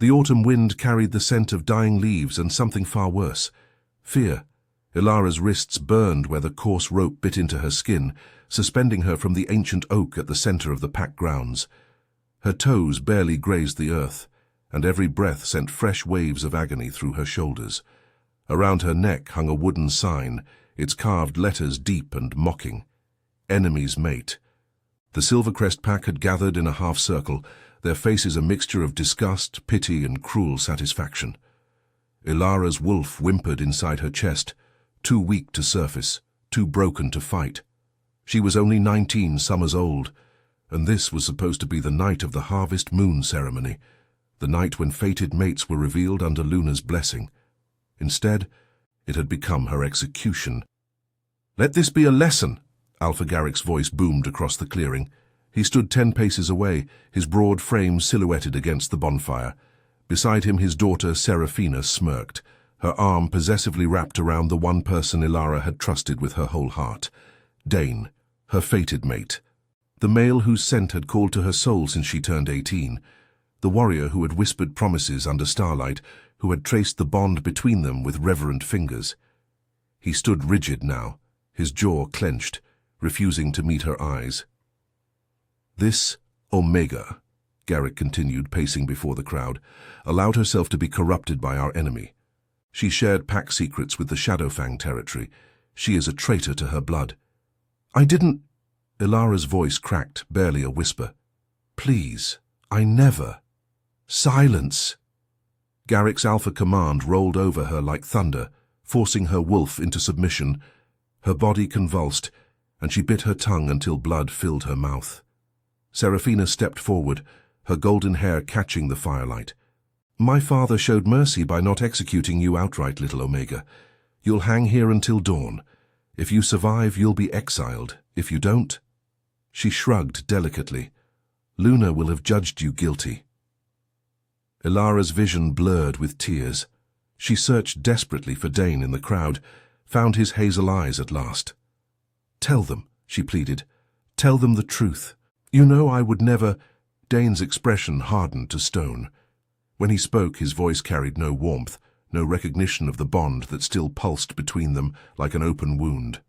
The autumn wind carried the scent of dying leaves and something far worse, fear. Ilara's wrists burned where the coarse rope bit into her skin, suspending her from the ancient oak at the center of the pack grounds. Her toes barely grazed the earth, and every breath sent fresh waves of agony through her shoulders. Around her neck hung a wooden sign, its carved letters deep and mocking. Enemy's mate. The Silvercrest pack had gathered in a half-circle, their faces a mixture of disgust, pity, and cruel satisfaction. Ilara's wolf whimpered inside her chest, too weak to surface, too broken to fight. She was only 19 summers old, and this was supposed to be the night of the harvest moon ceremony, the night when fated mates were revealed under Luna's blessing. Instead, it had become her execution. "Let this be a lesson," Alpha Garrick's voice boomed across the clearing. He stood 10 paces away, his broad frame silhouetted against the bonfire. Beside him his daughter Seraphina smirked, her arm possessively wrapped around the one person Ilara had trusted with her whole heart. Dane, her fated mate. The male whose scent had called to her soul since she turned 18. The warrior who had whispered promises under starlight, who had traced the bond between them with reverent fingers. He stood rigid now, his jaw clenched, refusing to meet her eyes. "This Omega," Garrick continued, pacing before the crowd, "allowed herself to be corrupted by our enemy. She shared pack secrets with the Shadowfang territory. She is a traitor to her blood." "I didn't—" Ilara's voice cracked, barely a whisper. "Please, I never—" "Silence!" Garrick's alpha command rolled over her like thunder, forcing her wolf into submission. Her body convulsed, and she bit her tongue until blood filled her mouth. Seraphina stepped forward, her golden hair catching the firelight. "My father showed mercy by not executing you outright, little Omega. You'll hang here until dawn. If you survive, you'll be exiled. If you don't—" She shrugged delicately. "Luna will have judged you guilty." Ilara's vision blurred with tears. She searched desperately for Dane in the crowd, found his hazel eyes at last. "Tell them," she pleaded. "Tell them the truth. You know I would never—" Dane's expression hardened to stone. When he spoke, his voice carried no warmth, no recognition of the bond that still pulsed between them like an open wound.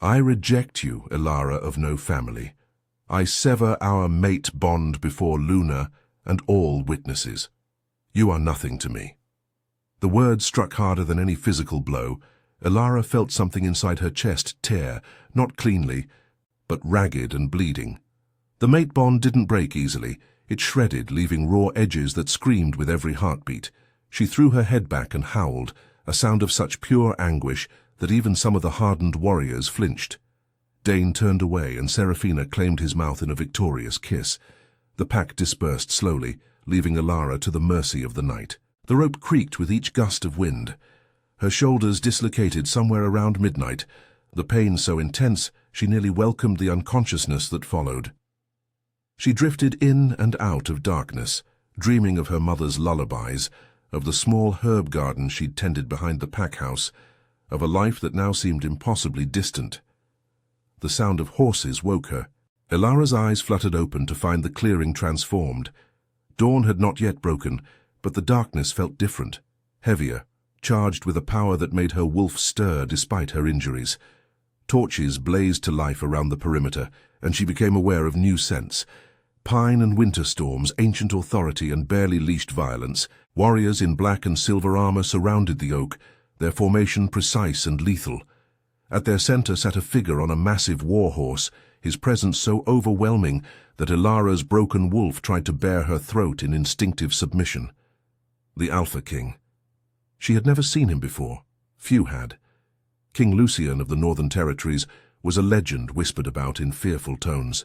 "I reject you, Ilara of no family. I sever our mate bond before Luna and all witnesses. You are nothing to me." The words struck harder than any physical blow. Ilara felt something inside her chest tear, not cleanly, but ragged and bleeding. The mate bond didn't break easily. It shredded, leaving raw edges that screamed with every heartbeat. She threw her head back and howled, a sound of such pure anguish that even some of the hardened warriors flinched. Dane turned away, and Seraphina claimed his mouth in a victorious kiss. The pack dispersed slowly, leaving Ilara to the mercy of the night. The rope creaked with each gust of wind. Her shoulders dislocated somewhere around midnight, the pain so intense she nearly welcomed the unconsciousness that followed. She drifted in and out of darkness, dreaming of her mother's lullabies, of the small herb garden she'd tended behind the pack house, of a life that now seemed impossibly distant. The sound of horses woke her. Ilara's eyes fluttered open to find the clearing transformed. Dawn had not yet broken, but the darkness felt different, heavier, charged with a power that made her wolf stir despite her injuries. Torches blazed to life around the perimeter, and she became aware of new scents. Pine and winter storms, ancient authority and barely leashed violence. Warriors in black and silver armor surrounded the oak, their formation precise and lethal. At their center sat a figure on a massive war horse, his presence so overwhelming that Ilara's broken wolf tried to bare her throat in instinctive submission. The Alpha King. She had never seen him before. Few had. King Lucian of the Northern Territories was a legend whispered about in fearful tones.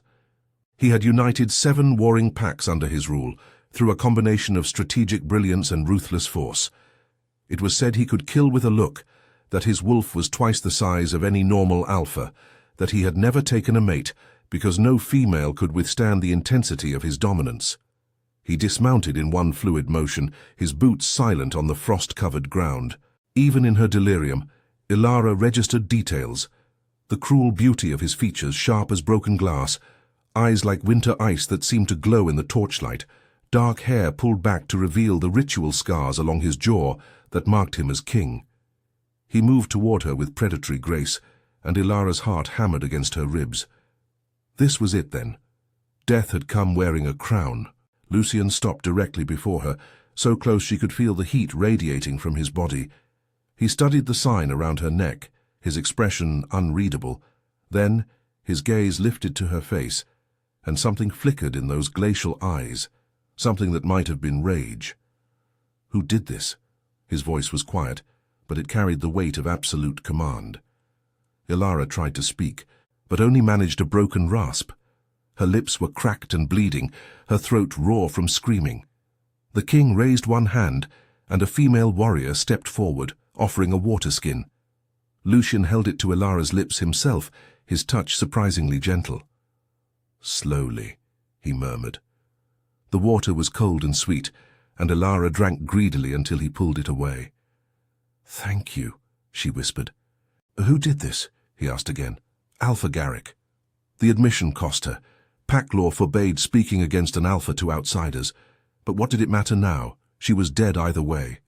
He had united 7 warring packs under his rule, through a combination of strategic brilliance and ruthless force. It was said he could kill with a look, that his wolf was twice the size of any normal alpha, that he had never taken a mate because no female could withstand the intensity of his dominance. He dismounted in one fluid motion, his boots silent on the frost-covered ground. Even in her delirium, Ilara registered details. The cruel beauty of his features, sharp as broken glass, eyes like winter ice that seemed to glow in the torchlight, dark hair pulled back to reveal the ritual scars along his jaw that marked him as king. He moved toward her with predatory grace, and Ilara's heart hammered against her ribs. This was it, then. Death had come wearing a crown. Lucien stopped directly before her, so close she could feel the heat radiating from his body. He studied the sign around her neck, his expression unreadable. Then, his gaze lifted to her face, and something flickered in those glacial eyes, something that might have been rage. Who did this? His voice was quiet, but it carried the weight of absolute command. Ilara tried to speak, but only managed a broken rasp. Her lips were cracked and bleeding, her throat raw from screaming. The king raised one hand, and a female warrior stepped forward, offering a water skin. Lucien held it to Ilara's lips himself, his touch surprisingly gentle. "Slowly," he murmured. The water was cold and sweet, and Ilara drank greedily until he pulled it away. "Thank you," she whispered. "Who did this?" he asked again. "Alpha Garrick." The admission cost her. Pack law forbade speaking against an alpha to outsiders, but what did it matter now? She was dead either way.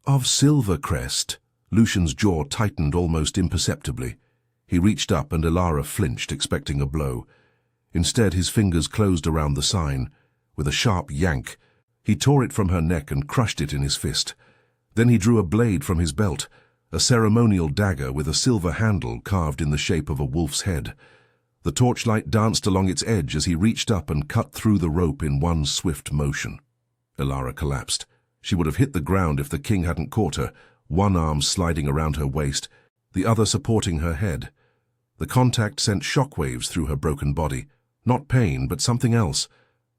"Of Silvercrest." Lucien's jaw tightened almost imperceptibly. He reached up and Ilara flinched, expecting a blow. Instead, his fingers closed around the sign. With a sharp yank, he tore it from her neck and crushed it in his fist. Then he drew a blade from his belt, a ceremonial dagger with a silver handle carved in the shape of a wolf's head. The torchlight danced along its edge as he reached up and cut through the rope in one swift motion. Ilara collapsed. She would have hit the ground if the king hadn't caught her, one arm sliding around her waist, the other supporting her head. The contact sent shockwaves through her broken body. Not pain, but something else.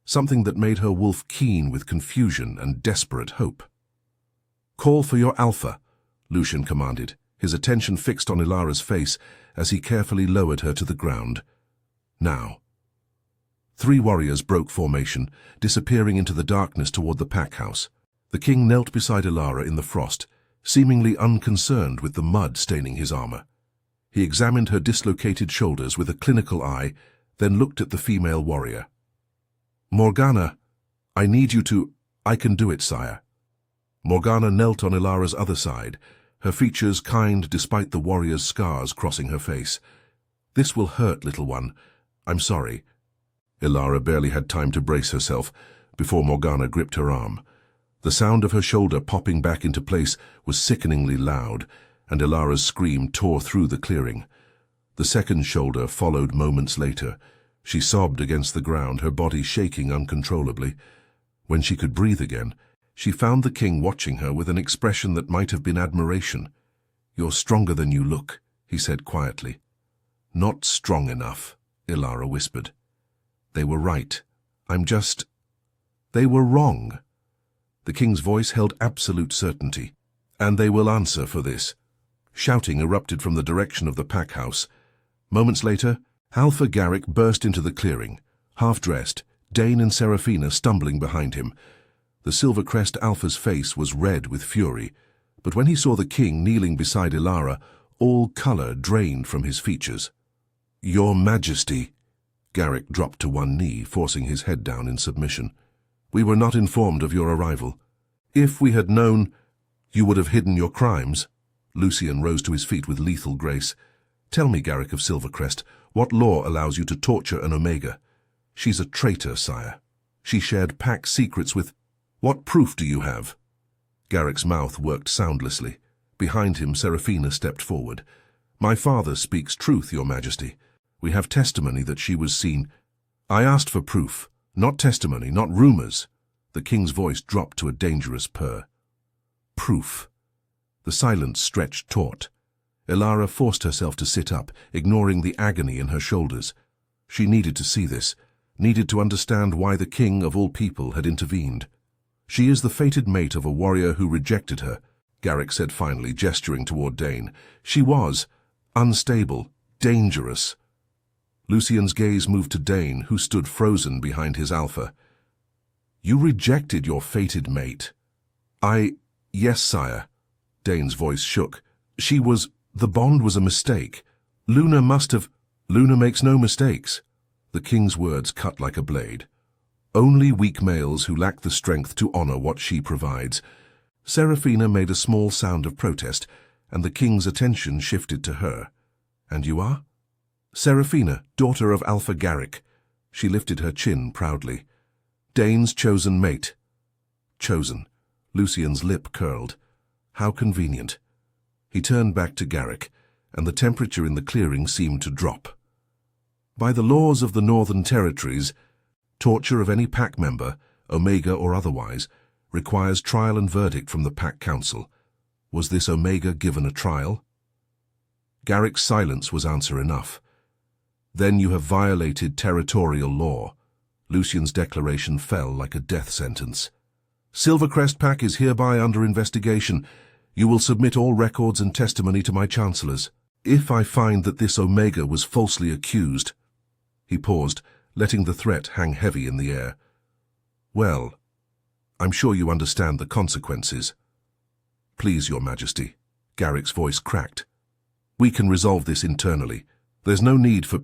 Something that made her wolf keen with confusion and desperate hope. "Call for your alpha," Lucien commanded, his attention fixed on Ilara's face as he carefully lowered her to the ground. Now. 3 warriors broke formation, disappearing into the darkness toward the pack house. The king knelt beside Ilara in the frost, seemingly unconcerned with the mud staining his armor. He examined her dislocated shoulders with a clinical eye, then looked at the female warrior. "Morgana, I need you to—" "I can do it, sire." Morgana knelt on Ilara's other side, her features kind despite the warrior's scars crossing her face. "This will hurt, little one. I'm sorry." Ilara barely had time to brace herself before Morgana gripped her arm. The sound of her shoulder popping back into place was sickeningly loud, and Ilara's scream tore through the clearing. The second shoulder followed moments later. She sobbed against the ground, her body shaking uncontrollably. When she could breathe again, she found the king watching her with an expression that might have been admiration. "You're stronger than you look," he said quietly. "Not strong enough," Ilara whispered. "They were right. I'm just—" "They were wrong." The king's voice held absolute certainty. "And they will answer for this." Shouting erupted from the direction of the pack house. Moments later, Alpha Garrick burst into the clearing, half-dressed, Dane and Seraphina stumbling behind him. The Silvercrest Alpha's face was red with fury, but when he saw the king kneeling beside Ilara, all color drained from his features. "Your Majesty," Garrick dropped to one knee, forcing his head down in submission. "We were not informed of your arrival. If we had known, you would have hidden your crimes." Lucien rose to his feet with lethal grace. "Tell me, Garrick of Silvercrest, what law allows you to torture an Omega?" "She's a traitor, sire. She shared pack secrets with—" "What proof do you have?" Garrick's mouth worked soundlessly. Behind him, Seraphina stepped forward. "My father speaks truth, your Majesty. We have testimony that she was seen—" "I asked for proof, not testimony, not rumors." The king's voice dropped to a dangerous purr. "Proof." The silence stretched taut. Ilara forced herself to sit up, ignoring the agony in her shoulders. She needed to see this, needed to understand why the king of all people had intervened. "She is the fated mate of a warrior who rejected her," Garrick said finally, gesturing toward Dane. "She was unstable, dangerous." Lucien's gaze moved to Dane, who stood frozen behind his alpha. "You rejected your fated mate." "Yes, sire." Dane's voice shook. The bond was a mistake. Luna must have—" "Luna makes no mistakes." The king's words cut like a blade. Only weak males who lack the strength to honor what she provides. Seraphina made a small sound of protest, and the king's attention shifted to her. And you are? Seraphina, daughter of Alpha Garrick. She lifted her chin proudly. Dane's chosen mate. Chosen. Lucien's lip curled. How convenient. He turned back to Garrick, and the temperature in the clearing seemed to drop. By the laws of the Northern Territories, torture of any pack member, Omega or otherwise, requires trial and verdict from the Pack Council. Was this Omega given a trial? Garrick's silence was answer enough. Then you have violated territorial law. Lucien's declaration fell like a death sentence. Silvercrest Pack is hereby under investigation. You will submit all records and testimony to my chancellors. If I find that this Omega was falsely accused... He paused, letting the threat hang heavy in the air. Well, I'm sure you understand the consequences. Please, Your Majesty. Garrick's voice cracked. We can resolve this internally. There's no need for...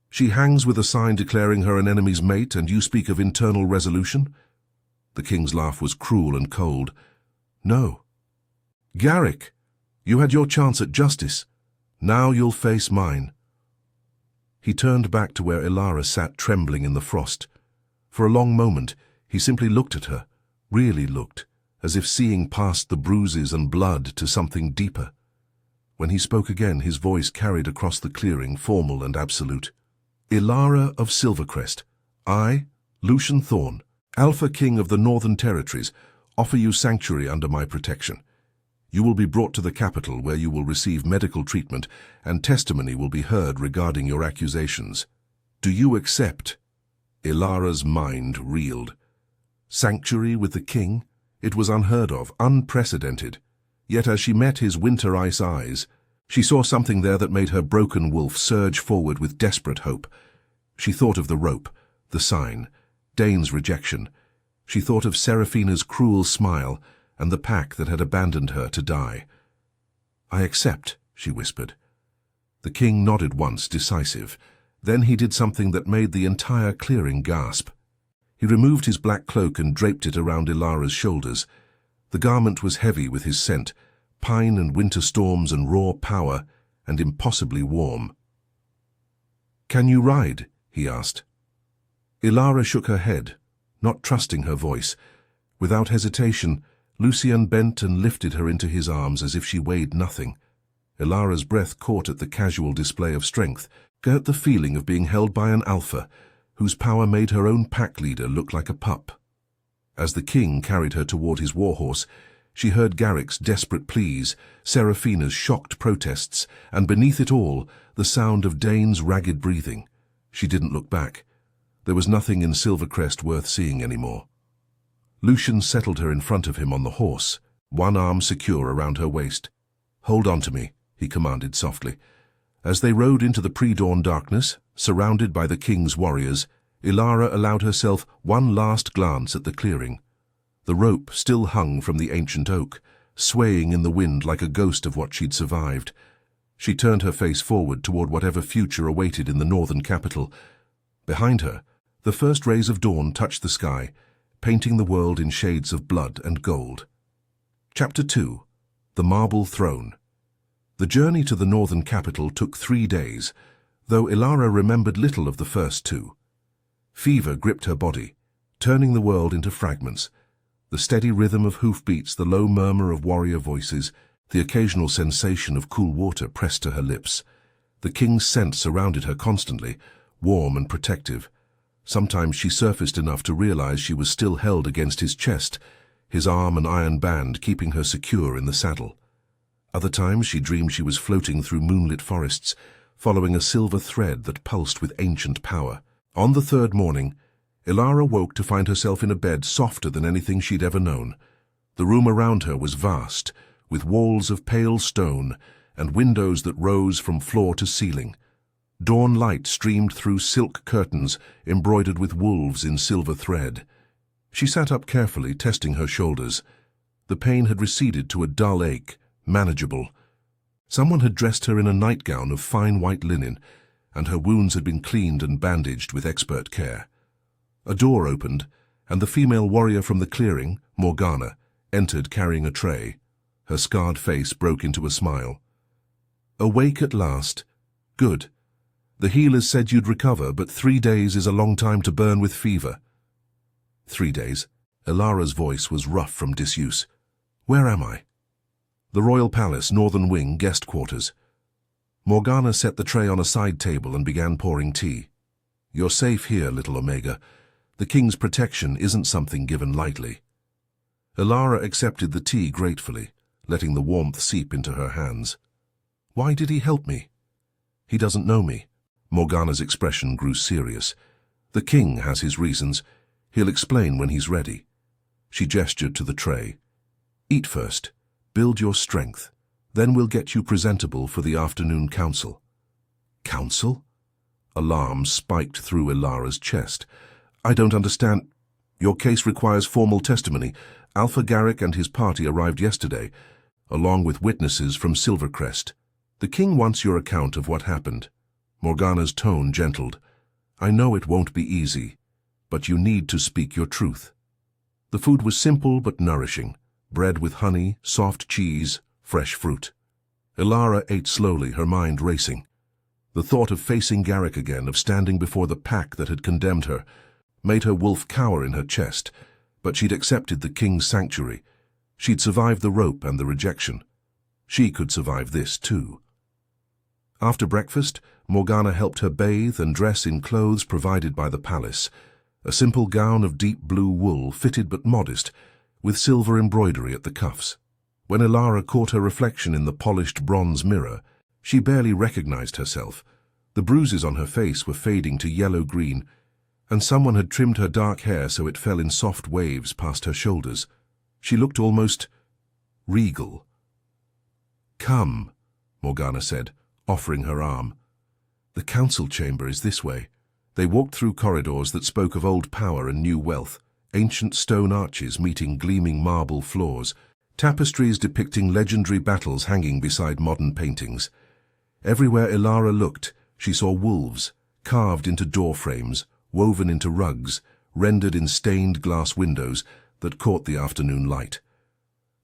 She hangs with a sign declaring her an enemy's mate, and you speak of internal resolution? The king's laugh was cruel and cold. No. Garrick, you had your chance at justice. Now you'll face mine. He turned back to where Elara sat trembling in the frost. For a long moment, he simply looked at her, really looked, as if seeing past the bruises and blood to something deeper. When he spoke again, his voice carried across the clearing, formal and absolute. Elara of Silvercrest, I, Lucien Thorn, Alpha King of the Northern Territories, offer you sanctuary under my protection. You will be brought to the capital where you will receive medical treatment and testimony will be heard regarding your accusations. Do you accept? Elara's mind reeled. Sanctuary with the king? It was unheard of, unprecedented. Yet as she met his winter ice eyes, she saw something there that made her broken wolf surge forward with desperate hope. She thought of the rope, the sign, Dane's rejection. She thought of Seraphina's cruel smile and the pack that had abandoned her to die. I accept, she whispered. The king nodded once, decisive. Then he did something that made the entire clearing gasp. He removed his black cloak and draped it around Elara's shoulders. The garment was heavy with his scent, pine and winter storms and raw power, and impossibly warm. Can you ride? He asked. Elara shook her head, not trusting her voice. Without hesitation, Lucien bent and lifted her into his arms as if she weighed nothing. Elara's breath caught at the casual display of strength, at the feeling of being held by an alpha, whose power made her own pack leader look like a pup. As the king carried her toward his warhorse, she heard Garrick's desperate pleas, Seraphina's shocked protests, and beneath it all, the sound of Dane's ragged breathing. She didn't look back. There was nothing in Silvercrest worth seeing anymore. Lucien settled her in front of him on the horse, one arm secure around her waist. Hold on to me, he commanded softly. As they rode into the pre-dawn darkness, surrounded by the king's warriors, Elara allowed herself one last glance at the clearing. The rope still hung from the ancient oak, swaying in the wind like a ghost of what she'd survived. She turned her face forward toward whatever future awaited in the northern capital. Behind her, the first rays of dawn touched the sky, painting the world in shades of blood and gold. Chapter 2. The Marble Throne. The journey to the northern capital took 3 days, though Elara remembered little of the first 2. Fever gripped her body, turning the world into fragments. The steady rhythm of hoofbeats, the low murmur of warrior voices, the occasional sensation of cool water pressed to her lips. The king's scent surrounded her constantly, warm and protective. Sometimes she surfaced enough to realize she was still held against his chest, his arm an iron band keeping her secure in the saddle. Other times she dreamed she was floating through moonlit forests, following a silver thread that pulsed with ancient power. On the 3rd morning, Elara woke to find herself in a bed softer than anything she'd ever known. The room around her was vast, with walls of pale stone and windows that rose from floor to ceiling. Dawn light streamed through silk curtains embroidered with wolves in silver thread. She sat up carefully, testing her shoulders. The pain had receded to a dull ache, manageable. Someone had dressed her in a nightgown of fine white linen, and her wounds had been cleaned and bandaged with expert care. A door opened, and the female warrior from the clearing, Morgana, entered carrying a tray. Her scarred face broke into a smile. "Awake at last? Good. The healers said you'd recover, but 3 days is a long time to burn with fever." 3 days. Ilara's voice was rough from disuse. "Where am I?" "The Royal Palace, Northern Wing, guest quarters." Morgana set the tray on a side table and began pouring tea. "You're safe here, little Omega. The king's protection isn't something given lightly." Ilara accepted the tea gratefully, letting the warmth seep into her hands. "Why did he help me?" "He doesn't know me." Morgana's expression grew serious. "The king has his reasons. He'll explain when he's ready." She gestured to the tray. "Eat first. Build your strength. Then we'll get you presentable for the afternoon council." "Council?" Alarm spiked through Ilara's chest. "I don't understand. Your case requires formal testimony. Alpha Garrick and his party arrived yesterday, along with witnesses from Silvercrest. The king wants your account of what happened." Morgana's tone gentled. "I know it won't be easy, but you need to speak your truth." The food was simple but nourishing. Bread with honey, soft cheese, fresh fruit. Ilara ate slowly, her mind racing. The thought of facing Garrick again, of standing before the pack that had condemned her, made her wolf cower in her chest, but she'd accepted the king's sanctuary. She'd survived the rope and the rejection. She could survive this too. After breakfast, Morgana helped her bathe and dress in clothes provided by the palace, a simple gown of deep blue wool, fitted but modest, with silver embroidery at the cuffs. When Ilara caught her reflection in the polished bronze mirror, she barely recognized herself. The bruises on her face were fading to yellow-green, and someone had trimmed her dark hair so it fell in soft waves past her shoulders. She looked almost regal. "Come," Morgana said, offering her arm. "The council chamber is this way." They walked through corridors that spoke of old power and new wealth, ancient stone arches meeting gleaming marble floors, tapestries depicting legendary battles hanging beside modern paintings. Everywhere Ilara looked, she saw wolves, carved into door frames, woven into rugs, rendered in stained glass windows that caught the afternoon light.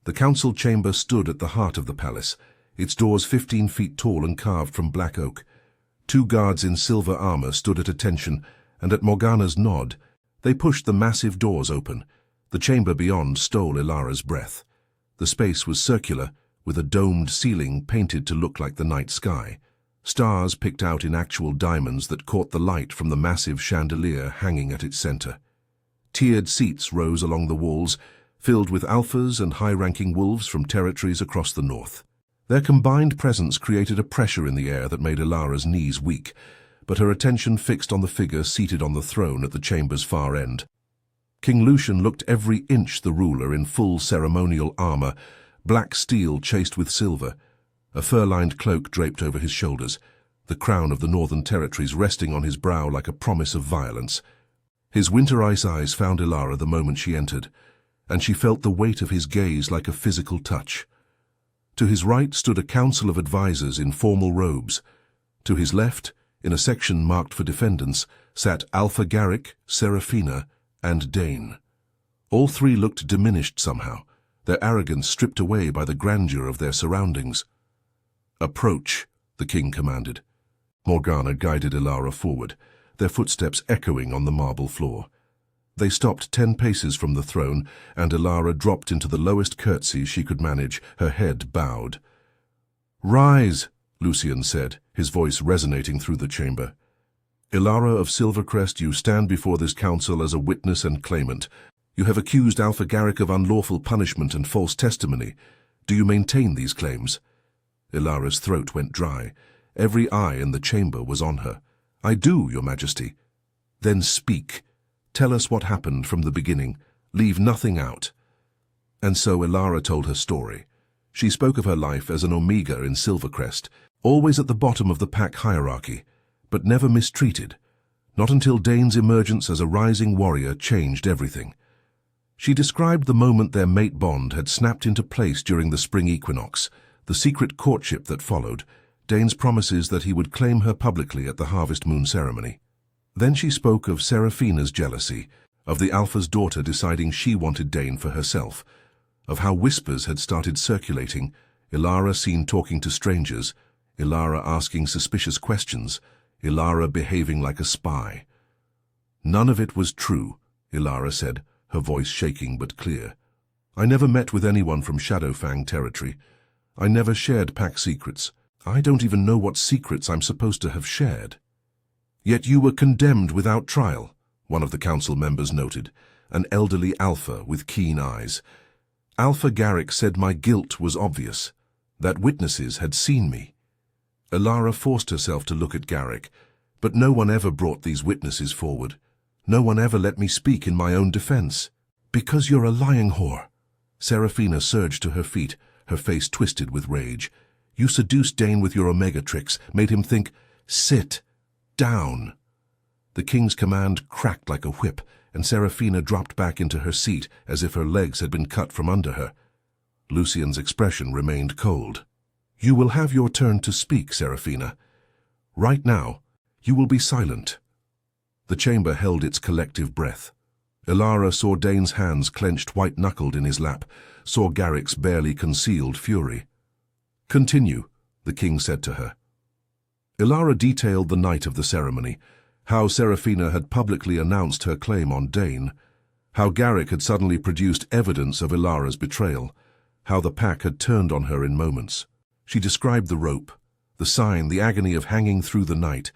The council chamber stood at the heart of the palace, its doors 15 feet tall and carved from black oak. 2 guards in silver armor stood at attention, and at Morgana's nod, they pushed the massive doors open. The chamber beyond stole Ilara's breath. The space was circular, with a domed ceiling painted to look like the night sky. Stars picked out in actual diamonds that caught the light from the massive chandelier hanging at its center. Tiered seats rose along the walls, filled with alphas and high-ranking wolves from territories across the north. Their combined presence created a pressure in the air that made Ilara's knees weak, but her attention fixed on the figure seated on the throne at the chamber's far end. King Lucian looked every inch the ruler in full ceremonial armor, black steel chased with silver, a fur-lined cloak draped over his shoulders, the crown of the Northern Territories resting on his brow like a promise of violence. His winter ice eyes found Ilara the moment she entered, and she felt the weight of his gaze like a physical touch. To his right stood a council of advisors in formal robes. To his left, in a section marked for defendants, sat Alpha Garrick, Seraphina, and Dane. All 3 looked diminished somehow, their arrogance stripped away by the grandeur of their surroundings. "Approach," the king commanded. Morgana guided Ilara forward, their footsteps echoing on the marble floor. They stopped 10 paces from the throne, and Ilara dropped into the lowest curtsy she could manage, her head bowed. "Rise," Lucian said, his voice resonating through the chamber. "Ilara of Silvercrest, you stand before this council as a witness and claimant. You have accused Alpha Garrick of unlawful punishment and false testimony. Do you maintain these claims?" Ilara's throat went dry. Every eye in the chamber was on her. "I do, Your Majesty." "Then speak. Tell us what happened from the beginning. Leave nothing out." And so Ilara told her story. She spoke of her life as an Omega in Silvercrest, always at the bottom of the pack hierarchy, but never mistreated. Not until Dane's emergence as a rising warrior changed everything. She described the moment their mate bond had snapped into place during the spring equinox, the secret courtship that followed, Dane's promises that he would claim her publicly at the Harvest Moon ceremony. Then she spoke of Seraphina's jealousy, of the Alpha's daughter deciding she wanted Dane for herself, of how whispers had started circulating, Ilara seen talking to strangers, Ilara asking suspicious questions, Ilara behaving like a spy. None of it was true, Ilara said, her voice shaking but clear. I never met with anyone from Shadowfang territory. I never shared pack secrets. I don't even know what secrets I'm supposed to have shared. Yet you were condemned without trial, one of the council members noted, an elderly Alpha with keen eyes. Alpha Garrick said my guilt was obvious, that witnesses had seen me. Ilara forced herself to look at Garrick, but no one ever brought these witnesses forward. No one ever let me speak in my own defense. Because you're a lying whore. Seraphina surged to her feet, her face twisted with rage. You seduced Dane with your Omega tricks, made him think, sit down. The king's command cracked like a whip, and Seraphina dropped back into her seat as if her legs had been cut from under her. Lucien's expression remained cold. You will have your turn to speak, Seraphina. Right now, you will be silent. The chamber held its collective breath. Ilara saw Dane's hands clenched white-knuckled in his lap, saw Garrick's barely concealed fury. Continue, the king said to her. Ilara detailed the night of the ceremony, how Seraphina had publicly announced her claim on Dane, how Garrick had suddenly produced evidence of Ilara's betrayal, how the pack had turned on her in moments. She described the rope, the sign, the agony of hanging through the night.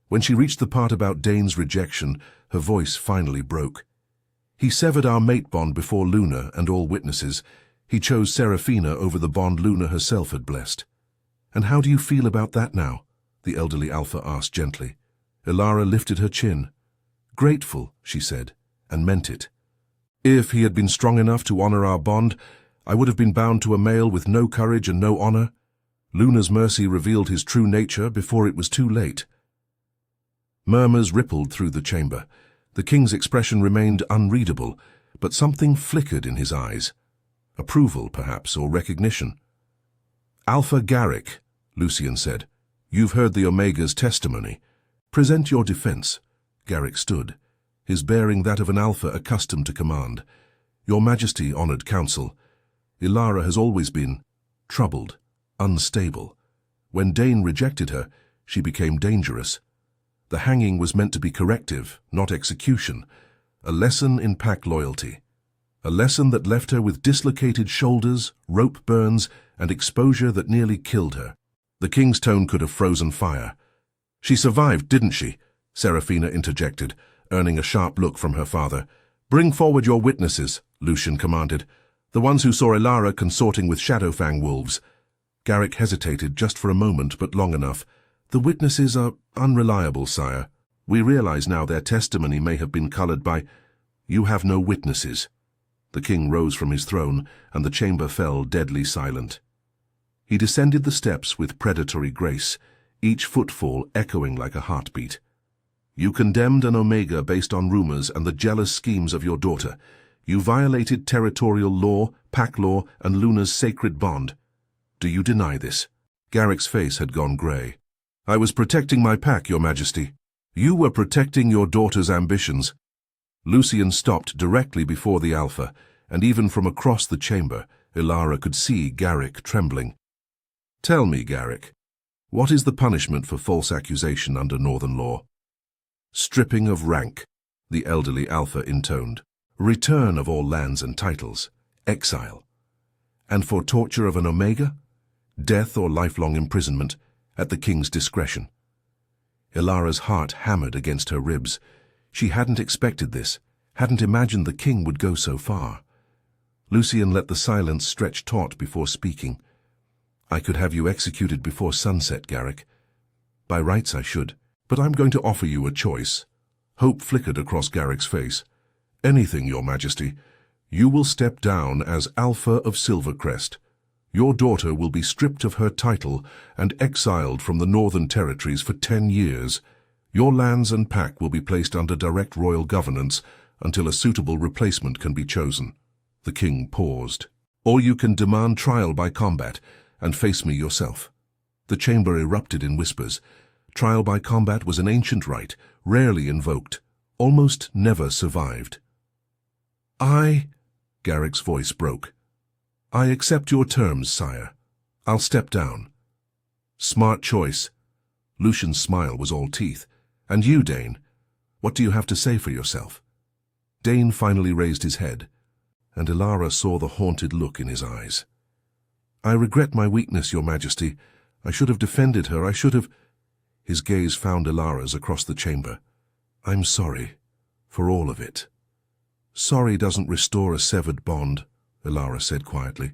When she reached the part about Dane's rejection, her voice finally broke. He severed our mate bond before Luna and all witnesses. He chose Seraphina over the bond Luna herself had blessed. And how do you feel about that now? The elderly Alpha asked gently. Ilara lifted her chin. Grateful, she said, and meant it. If he had been strong enough to honor our bond, I would have been bound to a male with no courage and no honor. Luna's mercy revealed his true nature before it was too late. Murmurs rippled through the chamber. The king's expression remained unreadable, but something flickered in his eyes. Approval, perhaps, or recognition. Alpha Garrick, Lucien said, you've heard the Omega's testimony. Present your defense. Garrick stood, his bearing that of an Alpha accustomed to command. Your Majesty, honored council, Ilara has always been troubled, unstable. When Dane rejected her, she became dangerous. The hanging was meant to be corrective, not execution, a lesson in pack loyalty. A lesson that left her with dislocated shoulders, rope burns, and exposure that nearly killed her. The king's tone could have frozen fire. She survived, didn't she? Seraphina interjected, earning a sharp look from her father. Bring forward your witnesses, Lucien commanded. The ones who saw Ilara consorting with Shadowfang wolves. Garrick hesitated just for a moment, but long enough. The witnesses are unreliable, sire. We realize now their testimony may have been colored by... You have no witnesses. The king rose from his throne, and the chamber fell deadly silent. He descended the steps with predatory grace, each footfall echoing like a heartbeat. You condemned an Omega based on rumors and the jealous schemes of your daughter. You violated territorial law, pack law, and Luna's sacred bond. Do you deny this? Garrick's face had gone grey. I was protecting my pack, Your Majesty. You were protecting your daughter's ambitions. Lucien stopped directly before the Alpha, and even from across the chamber, Ilara could see Garrick trembling. Tell me, Garrick, what is the punishment for false accusation under Northern law? Stripping of rank, the elderly Alpha intoned. Return of all lands and titles. Exile. And for torture of an Omega? Death or lifelong imprisonment, at the king's discretion. Ilara's heart hammered against her ribs. She hadn't expected this, hadn't imagined the king would go so far. Lucien let the silence stretch taut before speaking. I could have you executed before sunset, Garrick. By rights I should, but I'm going to offer you a choice. Hope flickered across Garrick's face. Anything, Your Majesty. You will step down as Alpha of Silvercrest. Your daughter will be stripped of her title and exiled from the Northern Territories for 10 years. Your lands and pack will be placed under direct royal governance until a suitable replacement can be chosen. The king paused. Or you can demand trial by combat and face me yourself. The chamber erupted in whispers. Trial by combat was an ancient rite, rarely invoked, almost never survived. Garrick's voice broke. I accept your terms, sire. I'll step down. Smart choice. Lucian's smile was all teeth. And you, Dane, what do you have to say for yourself? Dane finally raised his head, and Elara saw the haunted look in his eyes. I regret my weakness, Your Majesty. I should have defended her, I should have— His gaze found Elara's across the chamber. I'm sorry. For all of it. Sorry doesn't restore a severed bond, Elara said quietly.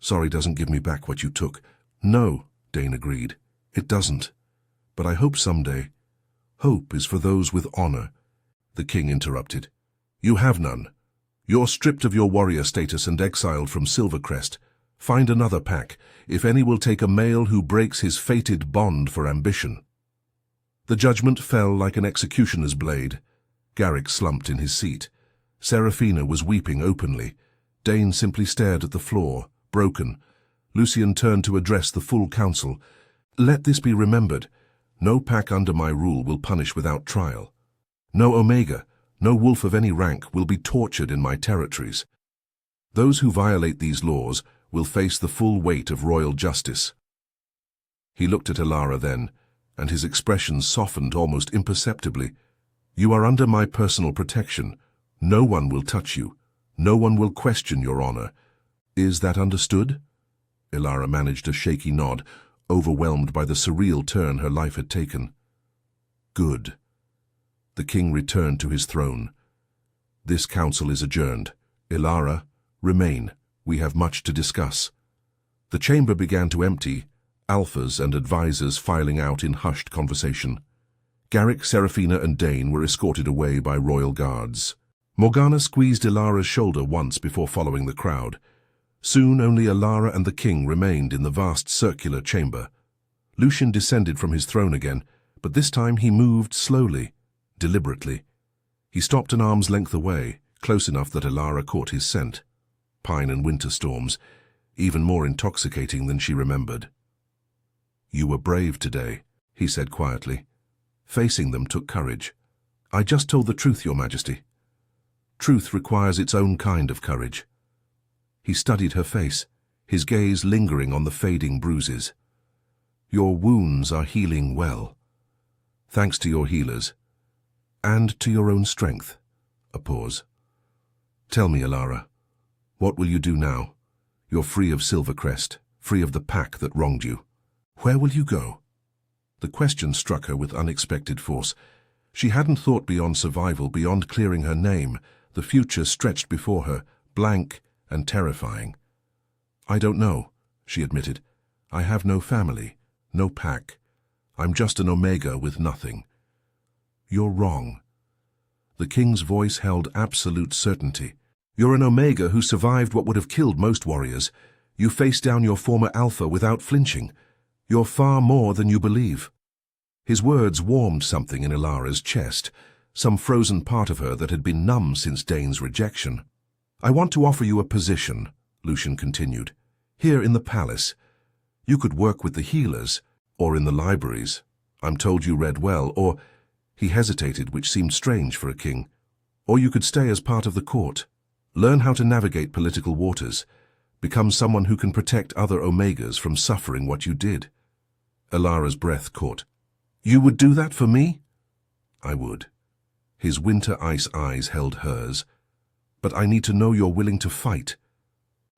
Sorry doesn't give me back what you took. No, Dane agreed. It doesn't. But I hope someday. Hope is for those with honor. The king interrupted. You have none. You're stripped of your warrior status and exiled from Silvercrest. Find another pack, if any will take a male who breaks his fated bond for ambition. The judgment fell like an executioner's blade. Garrick slumped in his seat. Seraphina was weeping openly. Dane simply stared at the floor, broken. Lucian turned to address the full council. Let this be remembered. No pack under my rule will punish without trial. No Omega, no wolf of any rank will be tortured in my territories. Those who violate these laws will face the full weight of royal justice. He looked at Elara then, and his expression softened almost imperceptibly. You are under my personal protection. No one will touch you. No one will question your honor. Is that understood? Elara managed a shaky nod, overwhelmed by the surreal turn her life had taken. Good. The king returned to his throne. This council is adjourned. Elara, remain. We have much to discuss. The chamber began to empty, alphas and advisors filing out in hushed conversation. Garrick, Seraphina, and Dane were escorted away by royal guards. Morgana squeezed Elara's shoulder once before following the crowd. Soon only Elara and the king remained in the vast circular chamber. Lucian descended from his throne again, but this time he moved slowly, deliberately. He stopped an arm's length away, close enough that Elara caught his scent. Pine and winter storms, even more intoxicating than she remembered. You were brave today, he said quietly. Facing them took courage. I just told the truth, Your Majesty. Truth requires its own kind of courage. He studied her face, his gaze lingering on the fading bruises. Your wounds are healing well. Thanks to your healers. And to your own strength. A pause. Tell me, Elara, what will you do now? You're free of Silvercrest, free of the pack that wronged you. Where will you go? The question struck her with unexpected force. She hadn't thought beyond survival, beyond clearing her name. The future stretched before her, blank and terrifying. I don't know, she admitted. I have no family, no pack. I'm just an Omega with nothing. You're wrong. The king's voice held absolute certainty. You're an Omega who survived what would have killed most warriors. You faced down your former Alpha without flinching. You're far more than you believe. His words warmed something in Elara's chest, some frozen part of her that had been numb since Dane's rejection. I want to offer you a position, Lucian continued, here in the palace. You could work with the healers, or in the libraries. I'm told you read well, or— He hesitated, which seemed strange for a king. Or you could stay as part of the court. Learn how to navigate political waters. Become someone who can protect other Omegas from suffering what you did. Elara's breath caught. You would do that for me? I would. His winter ice eyes held hers. But I need to know you're willing to fight.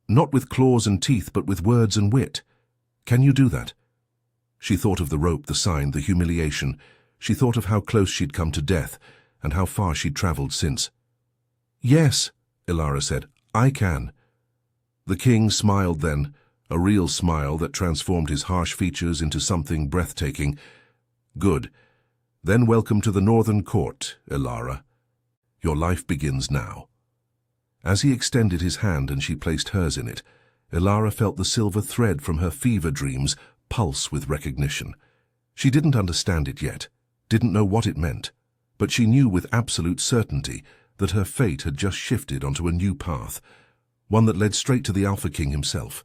Not with claws and teeth, but with words and wit. Can you do that? She thought of the rope, the sign, the humiliation. She thought of how close she'd come to death, and how far she'd traveled since. Yes, Elara said, I can. The king smiled then, a real smile that transformed his harsh features into something breathtaking. Good. Then welcome to the Northern Court, Elara. Your life begins now. As he extended his hand and she placed hers in it, Elara felt the silver thread from her fever dreams pulse with recognition. She didn't understand it yet, didn't know what it meant, but she knew with absolute certainty that her fate had just shifted onto a new path, one that led straight to the Alpha King himself.